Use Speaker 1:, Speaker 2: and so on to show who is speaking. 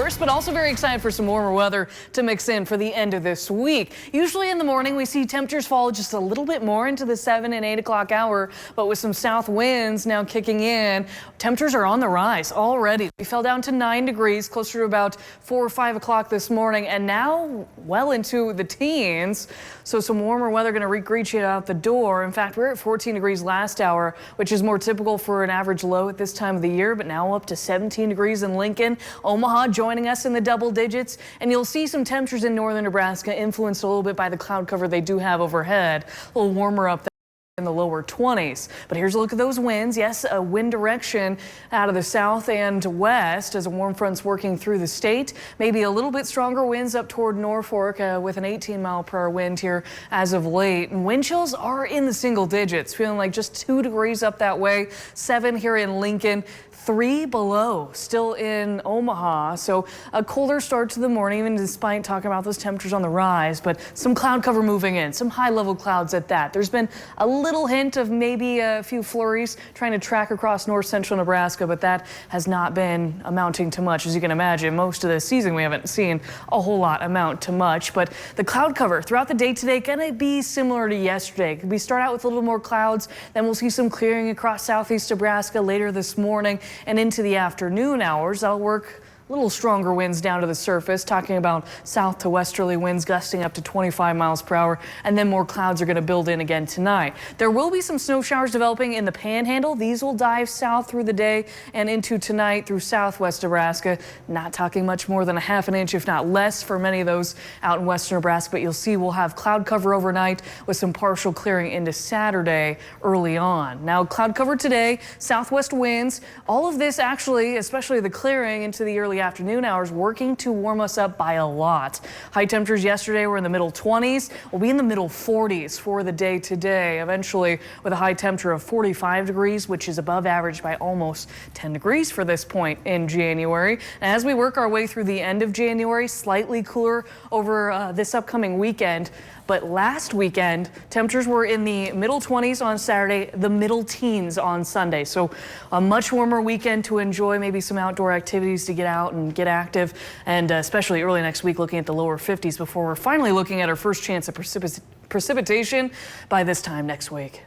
Speaker 1: course, but also very excited for some warmer weather to mix in for the end of this week. Usually in the morning, we see temperatures fall just a little bit more into the 7 and 8 o'clock hour, but with some south winds now kicking in, temperatures are on the rise already. We fell down to 9 degrees, closer to about 4 or 5 o'clock this morning, and now well into the teens. So some warmer weather going to greet you out the door. In fact, we were at 14 degrees last hour, which is more typical for an average low at this time of the year, but now up to 17 degrees in Lincoln. Omaha joining us in the double digits, and you'll see some temperatures in northern Nebraska influenced a little bit by the cloud cover they do have overhead. A little warmer up there in the lower 20s. But here's a look at those winds. Yes, a wind direction out of the south and west as a warm front's working through the state. Maybe a little bit stronger winds up toward Norfolk with an 18-mile-per-hour wind here as of late. And wind chills are in the single digits, feeling like just 2 degrees up that way, 7 here in Lincoln, 3 below still in Omaha. So a colder start to the morning, even despite talking about those temperatures on the rise, but some cloud cover moving in, some high level clouds at that. There's been a little hint of maybe a few flurries trying to track across north central Nebraska, but that has not been amounting to much. As you can imagine, most of the season we haven't seen a whole lot amount to much, but the cloud cover throughout the day today going to be similar to yesterday. We start out with a little more clouds, then we'll see some clearing across southeast Nebraska later this morning and into the afternoon hours. That'll work a little stronger winds down to the surface, talking about south to westerly winds gusting up to 25 miles per hour, and then more clouds are going to build in again tonight. There will be some snow showers developing in the panhandle. These will dive south through the day and into tonight through southwest Nebraska. Not talking much more than a half an inch, if not less, for many of those out in western Nebraska, but you'll see we'll have cloud cover overnight with some partial clearing into Saturday early on. Now, cloud cover today, southwest winds, all of this actually, especially the clearing into the early afternoon hours, working to warm us up by a lot. High temperatures yesterday were in the middle 20s. We'll be in the middle 40s for the day today, eventually with a high temperature of 45 degrees, which is above average by almost 10 degrees for this point in January. And as we work our way through the end of January, slightly cooler over this upcoming weekend. But last weekend, temperatures were in the middle 20s on Saturday, the middle teens on Sunday. So a much warmer weekend to enjoy, maybe some outdoor activities to get out and get active, and especially early next week looking at the lower 50s before we're finally looking at our first chance of precipitation by this time next week.